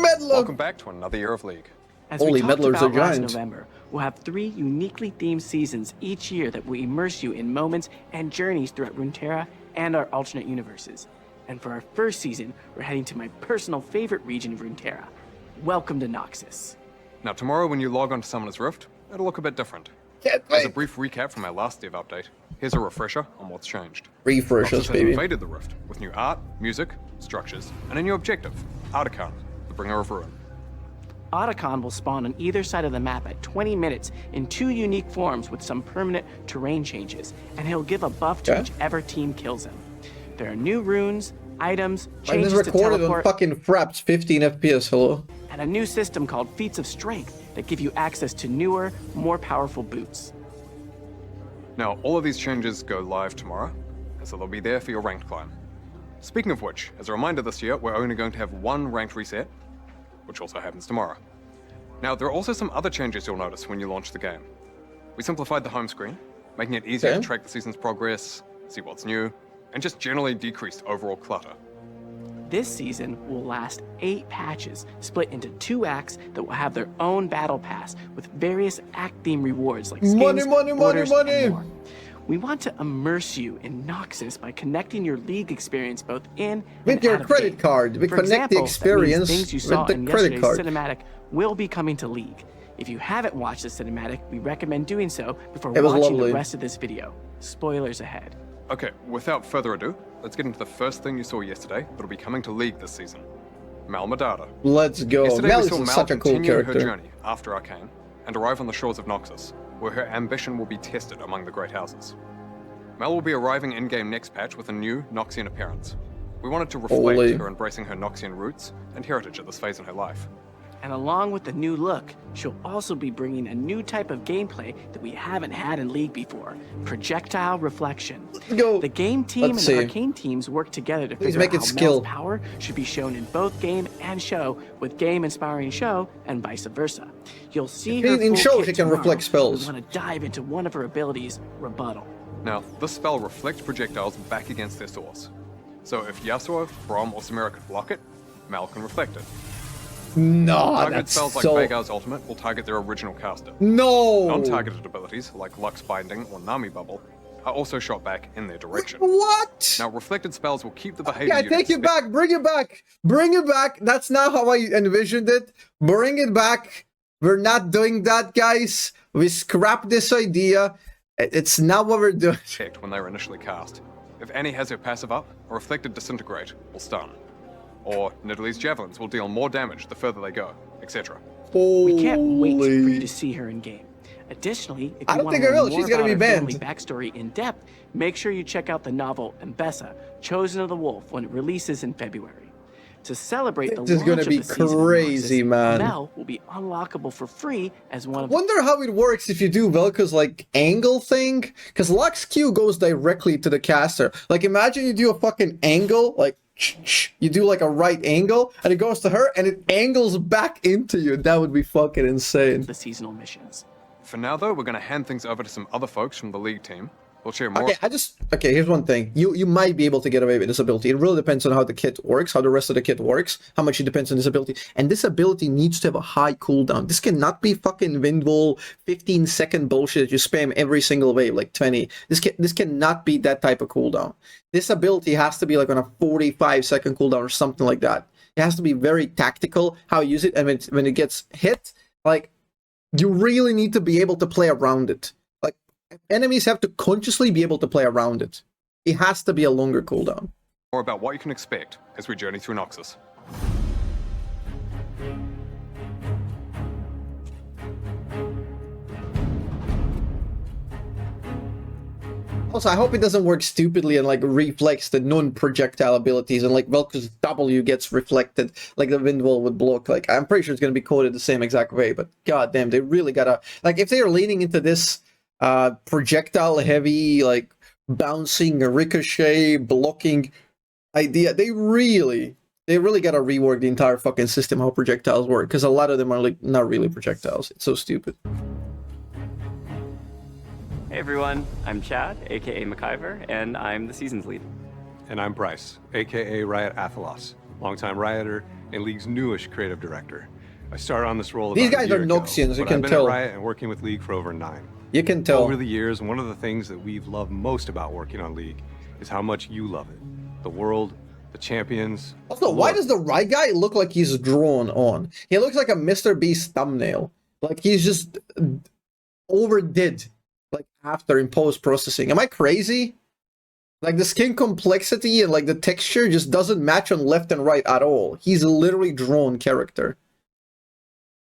Medler! Welcome back to another year of League. As Holy we talked Medlars are about last giant. November, we'll have 3 uniquely themed seasons each year that will immerse you in moments and journeys throughout Runeterra and our alternate universes. And for our first season, we're heading to my personal favorite region of Runeterra. Welcome to Noxus. Now tomorrow when you log on to Summoner's Rift, it'll look a bit different. Can't As a wait. brief recap from our last dev update, here's a refresher on what's changed. Refreshers, Noxus has baby. invaded the Rift with new art, music, structures, and a new objective, Artican, the bringer of ruin. Otacon will spawn on either side of the map at 20 minutes in 2 unique forms with some permanent terrain changes, and he'll give a buff to Okay. whichever team kills him. There are new runes, items, I changes just to recorded on teleport, fucking Fraps, 15 FPS, hello? and a new system called Feats of Strength that give you access to newer, more powerful boots. Now, all of these changes go live tomorrow, so they'll be there for your ranked climb. Speaking of which, as a reminder this year, we're only going to have 1 ranked reset, which also happens tomorrow. Now, there are also some other changes you'll notice when you launch the game. We simplified the home screen, making it easier Okay. to track the season's progress, see what's new, and just generally decreased overall clutter. This season will last 8 patches, split into 2 acts that will have their own battle pass with various act theme rewards like skins, Money, money, money, orders, money. and more. We want to immerse you in Noxus by connecting your League experience both in With and your out of credit game. card. We For connect the example, that means experience things you with saw the in credit yesterday's card. cinematic will be coming to League. If you haven't watched the cinematic, we recommend doing so before It was watching lovely. the rest of this video. Spoilers ahead. Okay, without further ado, let's get into the first thing you saw yesterday that'll be coming to League this season. Mel Medarda. Let's go. Yesterday Mel we is saw Mel such a cool continue her character. journey after Arcane and arrive on the shores of Noxus, where her ambition will be tested among the Great Houses. Mel will be arriving in-game next patch with a new Noxian appearance. We wanted to reflect Holy. her embracing her Noxian roots and heritage at this phase in her life. And along with the new look, she'll also be bringing a new type of gameplay that we haven't had in League before, projectile reflection. Let's go. The game team Let's and see. the arcane teams work together to Please figure make out it how skill. Mel's power should be shown in both game and show, with game inspiring show and vice versa. You'll see her In full show, kit she can tomorrow. reflect spells. We want to dive into one of her abilities, Rebuttal. Now, this spell reflects projectiles back against their source. So if Yasuo, Braum, or Samira can block it, Mel can reflect it. No, Targeted that's spells like so... Veigar's ultimate will target their original caster. No! Non-targeted abilities like Lux Binding or Nami Bubble are also shot back in their direction. What? Now, reflected spells will keep the behavior Yeah, you'd take it expect- back. Bring it back. Bring it back. That's not how I envisioned it. Bring it back. We're not doing that, guys. We scrapped this idea. It's not what we're doing. checked when they were initially cast. If Annie has her passive up, a reflected disintegrate will stun. Or Nidalee's javelins will deal more damage the further they go, etc. We can't wait for you Holy. to see her in game. Additionally, if I you don't want think to I learn will. more She's gonna about be her banned. family backstory in depth, make sure you check out the novel Mbessa, Chosen of the Wolf, when it releases in February. To celebrate the This is launch gonna of be the season of crazy, Noxus, man. Mel will be unlockable for free as one of Wonder how it works if you do Vel'Koz like angle thing, because Lux Q goes directly to the caster. Like imagine you do a fucking angle, like you do like a right angle, and it goes to her, and it angles back into you. That would be fucking insane. the seasonal missions. For now, though, we're going to hand things over to some other folks from the League team. We'll share more. Okay, here's one thing. You might be able to get away with this ability. It really depends on how the kit works, how the rest of the kit works, how much it depends on this ability. And this ability needs to have a high cooldown. This cannot be fucking Windwall 15-second bullshit that you spam every single wave, like 20. This cannot be that type of cooldown. This ability has to be like on a 45-second cooldown or something like that. It has to be very tactical how you use it, and when it gets hit, like, you really need to be able to play around it. Like, enemies have to consciously be able to play around it. It has to be a longer cooldown. More about what you can expect as we journey through Noxus. Also, I hope it doesn't work stupidly and like reflects the non-projectile abilities, and like Vel'Koz W gets reflected like the Windwall would block. Like, I'm pretty sure it's going to be coded the same exact way, but goddamn, they really gotta, like, if they are leaning into this projectile heavy, like bouncing, ricochet, blocking idea, they really gotta rework the entire fucking system how projectiles work, because a lot of them are like not really projectiles. It's so stupid. Hey everyone, I'm Chad, aka McIver, and I'm the seasons lead. And I'm Bryce, aka Riot Athelos, longtime Rioter, and League's newish creative director. I started on this role These about a guys year are ago, Noxians, you but can I've been tell. at Riot and working with League for over 9. You can tell. Over the years, one of the things that we've loved most about working on League is how much you love it. The world, the champions. Also, the why lore. does the right guy look like he's drawn on? He looks like a Mr. Beast thumbnail. Like he's just overdid, like after in post-processing. Am I crazy? Like the skin complexity and like the texture just doesn't match on left and right at all. He's a literally drawn character.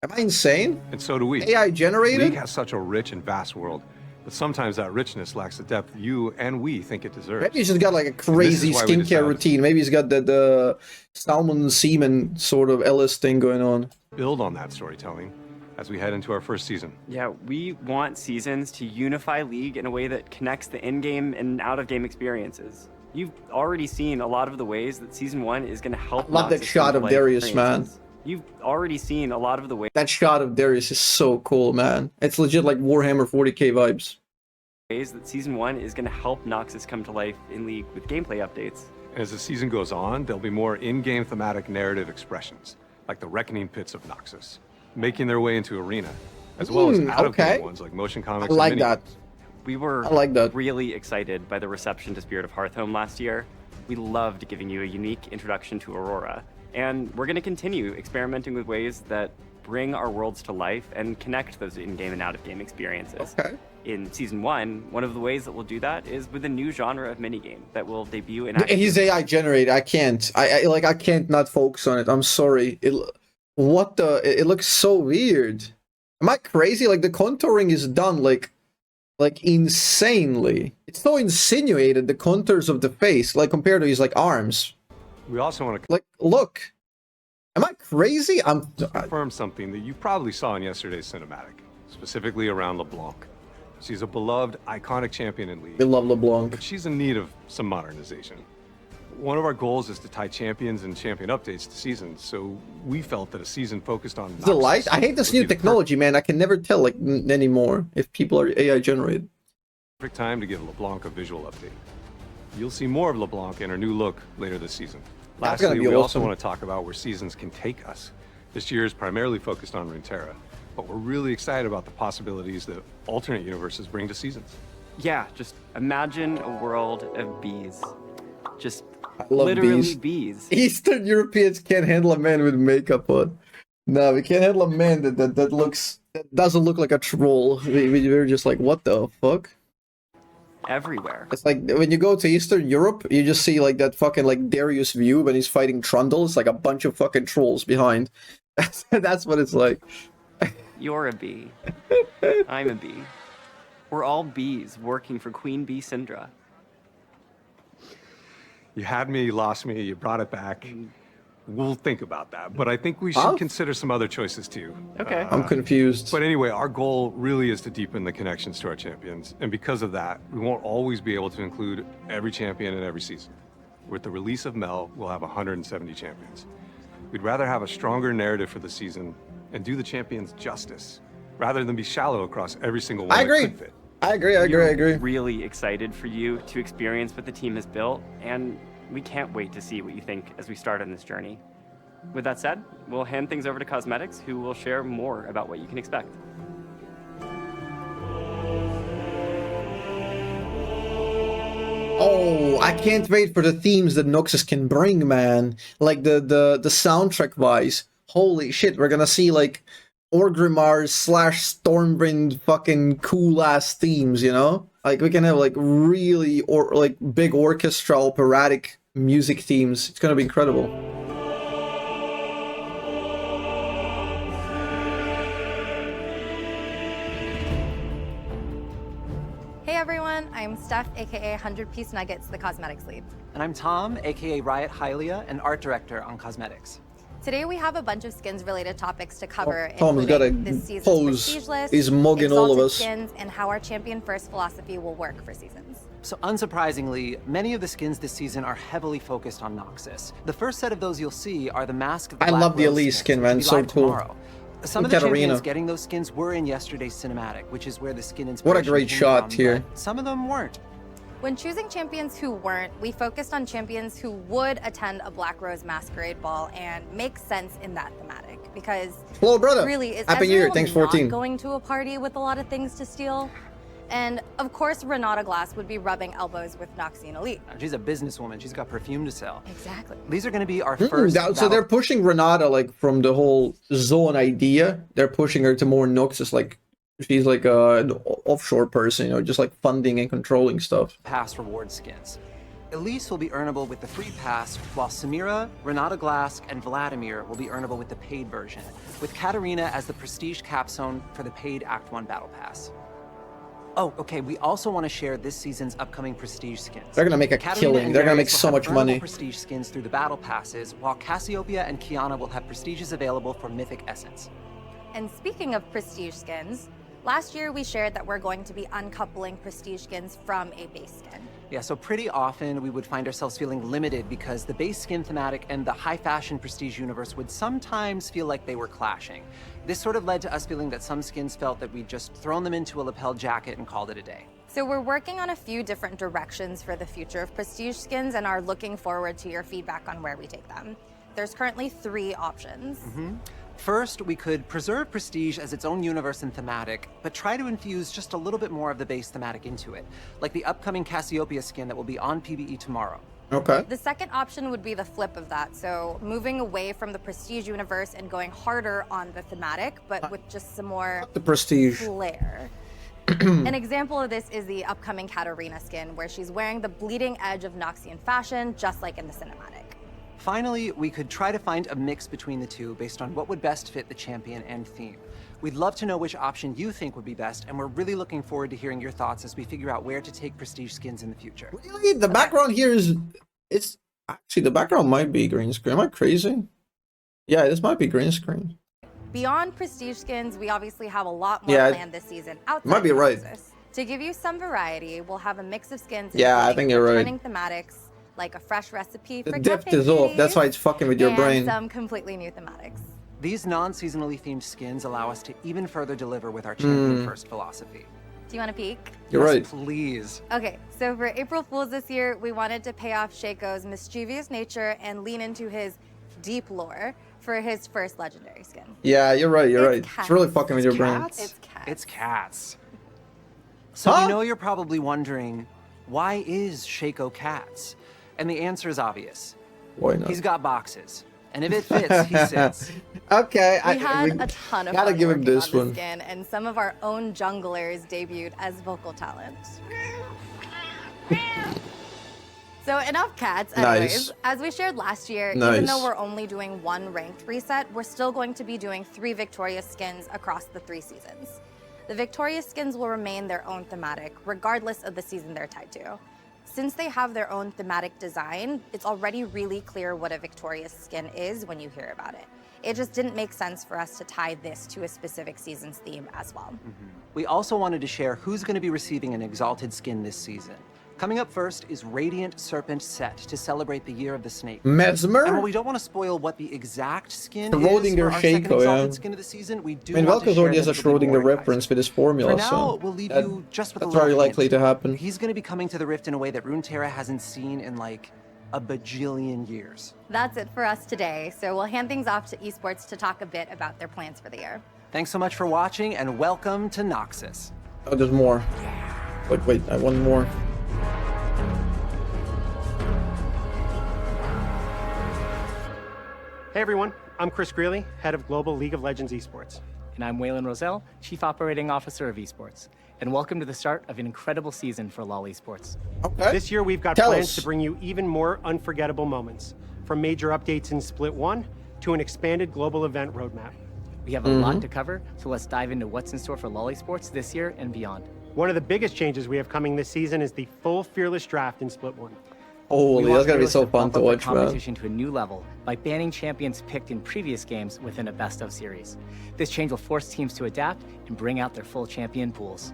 Am I insane? And so do we. AI generated? League has such a rich and vast world, but sometimes that richness lacks the depth you and we think it deserves. Maybe he's just got like a crazy why we skincare decided- routine. Maybe he's got the salmon semen sort of Ellis thing going on. Build on that storytelling as we head into our first season. Yeah, we want seasons to unify League in a way that connects the in-game and out-of-game experiences. You've already seen a lot of the ways that Season 1 is going to help. I love that Noxus shot come of to life Darius, man. experiences. You've already seen a lot of the ways That shot of Darius is so cool, man. It's legit like Warhammer 40k vibes. that Season 1 is going to help Noxus come to life in League with gameplay updates. As the season goes on, there'll be more in-game thematic narrative expressions, like the Reckoning Pits of Noxus, making their way into Arena, as well as out-of-game okay. ones like motion comics I like and that. We were I like that. really excited by the reception to Spirit of Hearthhome last year. We loved giving you a unique introduction to Aurora, and we're going to continue experimenting with ways that bring our worlds to life and connect those in-game and out-of-game experiences. Okay. In Season 1, one of the ways that we'll do that is with a new genre of minigame that will debut in He's AI generated. I can't. I can't not focus on it. I'm sorry. It looks so weird. Am I crazy? Like the contouring is done like insanely. It's so insinuated, the contours of the face, like compared to his like arms. We also want to Like, look. Am I crazy? confirm something that you probably saw in yesterday's cinematic, specifically around LeBlanc. She's a beloved, iconic champion in League, We love LeBlanc. but she's in need of some modernization. One of our goals is to tie champions and champion updates to seasons, so we felt that a season focused on The light? I hate this would be new the technology, man. I can never tell like anymore if people are AI generated. perfect time to give LeBlanc a visual update. You'll see more of LeBlanc in her new look later this season. That's gonna Lastly, be we also awesome. want to talk about where seasons can take us. This year is primarily focused on Runeterra, but we're really excited about the possibilities that alternate universes bring to seasons. Yeah, just imagine a world of bees. Just I love literally bees. bees. Eastern Europeans can't handle a man with makeup on. No, we can't handle a man that doesn't look like a troll. We're just like, what the fuck? Everywhere. It's like when you go to Eastern Europe, you just see like that fucking like Darius view when he's fighting Trundle. It's like a bunch of fucking trolls behind. That's what it's like. You're a bee. I'm a bee. We're all bees working for Queen Bee Syndra. You had me, you lost me, you brought it back. We'll think about that, but I think we should Huh? consider some other choices too. Okay. I'm confused. But anyway, our goal really is to deepen the connections to our champions, and because of that, we won't always be able to include every champion in every season. With the release of Mel, we'll have 170 champions. We'd rather have a stronger narrative for the season and do the champions justice, rather than be shallow across every single one I that agree. could fit. I agree. Really excited for you to experience what the team has built, and we can't wait to see what you think as we start on this journey. With that said, we'll hand things over to Cosmetics, who will share more about what you can expect. Oh, I can't wait for the themes that Noxus can bring, man. Like the soundtrack wise. Holy shit, we're gonna see like Orgrimmar / Stormwind fucking cool ass themes, you know? Like we can have like really like big orchestra operatic music themes. It's gonna be incredible. Hey everyone, I'm Steph, aka 100 Piece Nuggets, the cosmetics lead. And I'm Tom, aka Riot Hylia, and art director on cosmetics. Today we have a bunch of skins related topics to cover, Tom's got a including this season's pose. prestige list, He's mugging all of exalted us. skins, and how our champion first philosophy will work for seasons. So unsurprisingly, many of the skins this season are heavily focused on Noxus. The first set of those you'll see are the Mask of the I Black love the Rose Elise skins, skin, which man. will be So live cool. tomorrow. Some of Look the at champions Arena. getting those skins were in yesterday's cinematic, which is where the skin What a inspiration great came shot from, here. but some of them weren't. When choosing champions who weren't, we focused on champions who would attend a Black Rose Masquerade Ball and make sense in that thematic. Because Hello, brother. really, is Happy New Year. Ezreal Thanks, not 14. going to a party with a lot of things to steal? And of course, Renata Glass would be rubbing elbows with Noxian Elite. She's a businesswoman. She's got perfume to sell. Exactly. These are going to be our first. So they're pushing Renata like from the whole zone idea. They're pushing her to more Noxus, like she's like an offshore person, you know, just like funding and controlling stuff. Pass reward skins. Elise will be earnable with the free pass, while Samira, Renata Glass, and Vladimir will be earnable with the paid version, with Katarina as the prestige capstone for the paid Act 1 Battle Pass. Oh, okay, we also want to share this season's upcoming prestige skins. They're gonna make a Katarina killing. and They're gonna make Darius so will have much money. earnable prestige skins through the battle passes, while Cassiopeia and Kiana will have prestiges available for Mythic Essence. And speaking of prestige skins, last year we shared that we're going to be uncoupling prestige skins from a base skin. Yeah, so pretty often we would find ourselves feeling limited because the base skin thematic and the high fashion prestige universe would sometimes feel like they were clashing. This sort of led to us feeling that some skins felt that we'd just thrown them into a lapel jacket and called it a day. So we're working on a few different directions for the future of prestige skins and are looking forward to your feedback on where we take them. There's currently 3 options. First, we could preserve Prestige as its own universe and thematic, but try to infuse just a little bit more of the base thematic into it, like the upcoming Cassiopeia skin that will be on PvE tomorrow. Okay. The second option would be the flip of that, so moving away from the Prestige universe and going harder on the thematic, but with just some more The prestige. flair. An example of this is the upcoming Katarina skin, where she's wearing the bleeding edge of Noxian fashion, just like in the cinematic. Finally, we could try to find a mix between the two based on what would best fit the champion and theme. We'd love to know which option you think would be best, and we're really looking forward to hearing your thoughts as we figure out where to take Prestige skins in the future. Really? The background here is, it's actually, the background might be green screen. Am I crazy? Yeah, this might be green screen. Beyond Prestige skins, we obviously have a lot more Yeah, planned this season outside might be of right. Noxus. To give you some variety, we'll have a mix of skins. Yeah, I including think you're right. returning thematics, like a fresh recipe The for depth cafe is off. cuties, That's why it's fucking with your and brain. some completely new thematics. These non-seasonally themed skins allow us to even further deliver with our champion-first philosophy. Do you want to peek? You're Yes, right. please. Okay, so for April Fools this year, we wanted to pay off Shaco's mischievous nature and lean into his deep lore for his first legendary skin. Yeah, you're right. You're It's right. It's really cats. fucking with your brain. Cats? It's cats. It's cats. So Huh? we know you're probably wondering, why is Shaco cats? And the answer is obvious. Why not? He's got boxes. And if it fits, he sits. Okay, We had a ton of gotta fun give him working this on the one. skin, and some of our own junglers debuted as vocal talent. So enough cats. Anyways, Nice. as we shared last year, even Nice. though we're only doing 1 ranked reset, we're still going to be doing 3 Victorious skins across the 3 seasons. The Victorious skins will remain their own thematic, regardless of the season they're tied to. Since they have their own thematic design, it's already really clear what a Victorious skin is when you hear about it. It just didn't make sense for us to tie this to a specific season's theme as well. We also wanted to share who's going to be receiving an Exalted skin this season. Coming up first is Radiant Serpent Set to celebrate the Year of the Snake. And Mesmer? while we don't want to spoil what the exact skin Schrodinger is for our second Shaco, Exalted yeah. skin of the season, we do I mean, want to Vel'Koz share already has a them little bit Schrodinger more, guys. reference with his formula, For now, so we'll leave that- you just with a that's little very likely hint. to happen. He's going to be coming to the Rift in a way that Runeterra hasn't seen in like a bajillion years. That's it for us today, so we'll hand things off to Esports to talk a bit about their plans for the year. Thanks so much for watching, and welcome to Noxus. Oh, there's more. Wait, I want more. Hey everyone, I'm Chris Greeley, head of Global League of Legends Esports. And I'm Waylon Roselle, Chief Operating Officer of Esports. And welcome to the start of an incredible season for LoL Esports. Okay. This year we've got Tell plans us. to bring you even more unforgettable moments, from major updates in Split 1 to an expanded global event roadmap. We have a lot to cover, so let's dive into what's in store for LoL Esports this year and beyond. One of the biggest changes we have coming this season is the full Fearless Draft in Split 1. Holy, We that's want gonna be Fearless so to fun bump to up their watch, man. competition to a new level by banning champions picked in previous games within a best-of series. This change will force teams to adapt and bring out their full champion pools.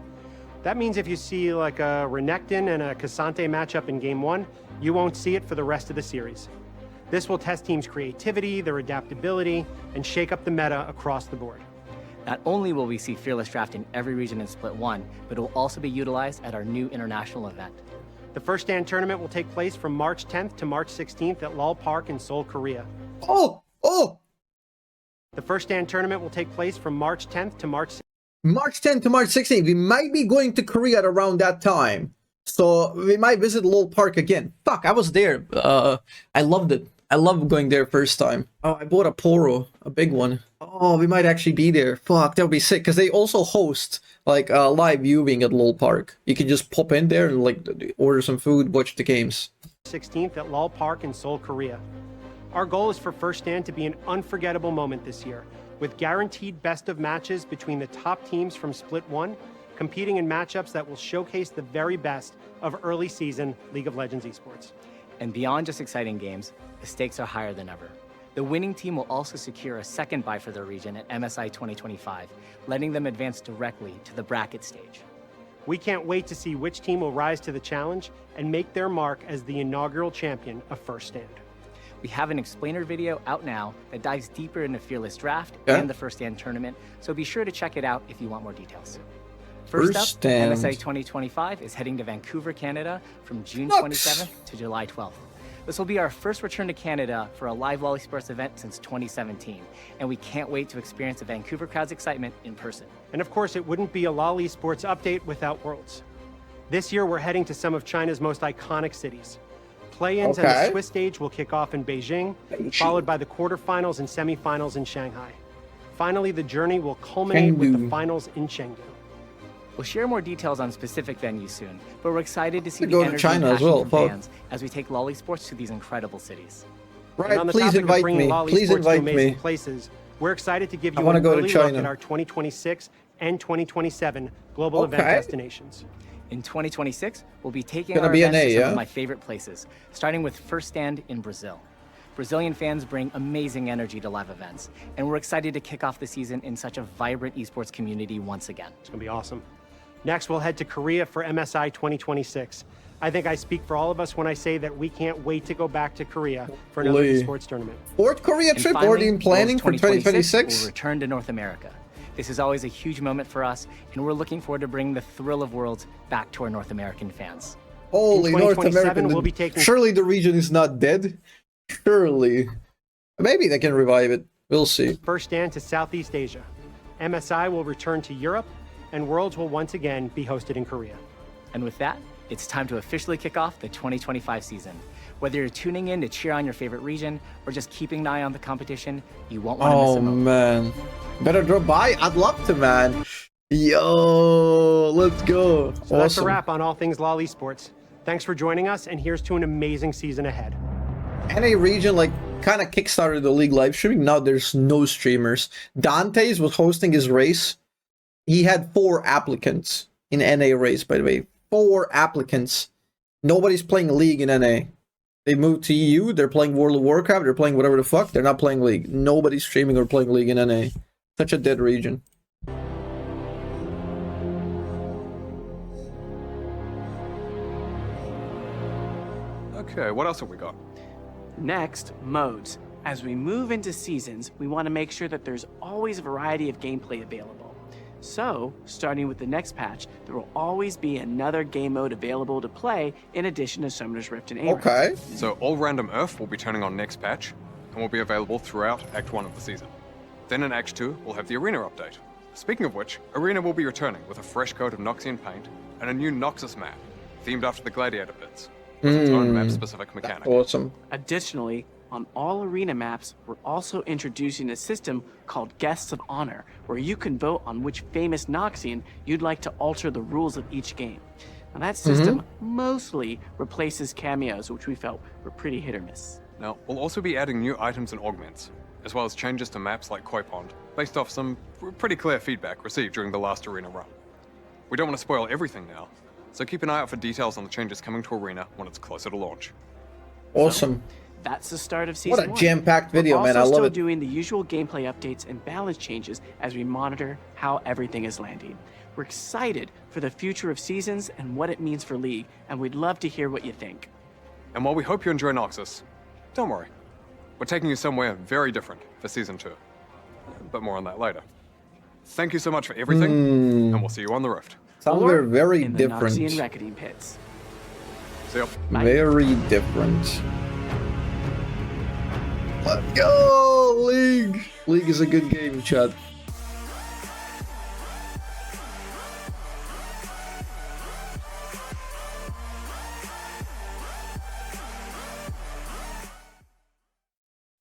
That means if you see like a Renekton and a Cassante matchup in Game 1, you won't see it for the rest of the series. This will test teams' creativity, their adaptability, and shake up the meta across the board. Not only will we see Fearless Draft in every region in Split 1, but it will also be utilized at our new international event. The first stand tournament will take place from March 10th to March 16th at Lal Park in Seoul, Korea. Oh! The first stand tournament will take place from March 10th to March 10th to March 16th. We might be going to Korea at around that time. So we might visit Lowell Park again. Fuck, I was there. I loved it. I loved going there first time. Oh, I bought a Poro, a big one. Oh, we might actually be there. Fuck, that would be sick. Because they also host, like, live viewing at Lowell Park. You can just pop in there and, like, order some food, watch the games. 16th at Lal Park in Seoul, Korea. Our goal is for First Stand to be an unforgettable moment this year, with guaranteed best of matches between the top teams from Split 1, competing in matchups that will showcase the very best of early season League of Legends esports. And beyond just exciting games, the stakes are higher than ever. The winning team will also secure a second bye for their region at MSI 2025, letting them advance directly to the bracket stage. We can't wait to see which team will rise to the challenge and make their mark as the inaugural champion of First Stand. We have an explainer video out now that dives deeper into Fearless Draft and the First Stand tournament, so be sure to check it out if you want more details. First up, Stand. MSI 2025 is heading to Vancouver, Canada from June 27th to July 12th. This will be our first return to Canada for a live LoL Esports event since 2017, and we can't wait to experience the Vancouver crowd's excitement in person. And of course, it wouldn't be a LoL Esports update without Worlds. This year, we're heading to some of China's most iconic cities. Play-ins and the Swiss stage will kick off in Beijing, followed by the quarterfinals and semifinals in Shanghai. Finally, the journey will culminate with the finals in Chengdu. We'll share more details on specific venues soon, but we're excited to see the go to energy China and as passion well, from fuck. fans as we take LoL Esports to these incredible cities. And Right, on the please topic of invite bringing me. LoL Please Esports to invite amazing me. places, we're excited to give I you wanna an go to early look China. at our 2026 and 2027 global event Okay. destinations. In 2026, we'll be taking Gonna our be events an to A, some yeah? of my favorite places, starting with First Stand in Brazil. Brazilian fans bring amazing energy to live events, and we're excited to kick off the season in such a vibrant esports community once again. It's going to be awesome. Next, we'll head to Korea for MSI 2026. I think I speak for all of us when I say that we can't wait to go back to Korea for another Holy. esports tournament. Fourth Korea And trip finally, already in planning Worlds for 2026? will return to North America. This is always a huge moment for us, and we're looking forward to bringing the thrill of Worlds back to our North American fans. Holy In North 2027, America. we'll be taking- Surely the region is not dead. Surely. Maybe they can revive it. We'll see. First Stand to Southeast Asia. MSI will return to Europe, and Worlds will once again be hosted in Korea. And with that, it's time to officially kick off the 2025 season. Whether you're tuning in to cheer on your favorite region or just keeping an eye on the competition, you won't want to miss Oh a moment. man. Better drop by? I'd love to, man. Yo, let's go. So that's a wrap on all things LoL Esports. Thanks for joining us, and here's to an amazing season ahead. NA region like kind of kickstarted the league live streaming. Now there's no streamers. Dante's was hosting his race. He had 4 applicants in NA race, by the way. 4 applicants. Nobody's playing League in NA. They moved to EU. They're playing World of Warcraft. They're playing whatever the fuck. They're not playing League. Nobody's streaming or playing League in NA. Such a dead region. Okay, what else have we got? Next, modes. As we move into seasons, we want to make sure that there's always a variety of gameplay available. So, starting with the next patch, there will always be another game mode available to play in addition to Summoner's Rift and A-Rank. Okay. So all random Earth will be turning on next patch and will be available throughout Act 1 of the season. Then in Act 2, we'll have the Arena update. Speaking of which, Arena will be returning with a fresh coat of Noxian paint and a new Noxus map, themed after the Gladiator pits, with its own map-specific mechanic. Awesome. Additionally, on all arena maps, we're also introducing a system called Guests of Honor, where you can vote on which famous Noxian you'd like to alter the rules of each game. Now that system mostly replaces cameos, which we felt were pretty hit or miss. Now, we'll also be adding new items and augments, as well as changes to maps like Koi Pond, based off some pretty clear feedback received during the last Arena run. We don't want to spoil everything now, so keep an eye out for details on the changes coming to Arena when it's closer to launch. Awesome. That's the start of season 1. What a jam-packed video, We're man. I also love still it. doing the usual gameplay updates and balance changes as we monitor how everything is landing. We're excited for the future of seasons and what it means for League, and we'd love to hear what you think. And while we hope you enjoy Noxus, don't worry. We're taking you somewhere very different for Season 2. But more on that later. Thank you so much for everything, and we'll see you on the Rift. Somewhere Or very in the different. Noxian reckoning pits. See ya. Very different. Let's go, League! League is a good game, Chad.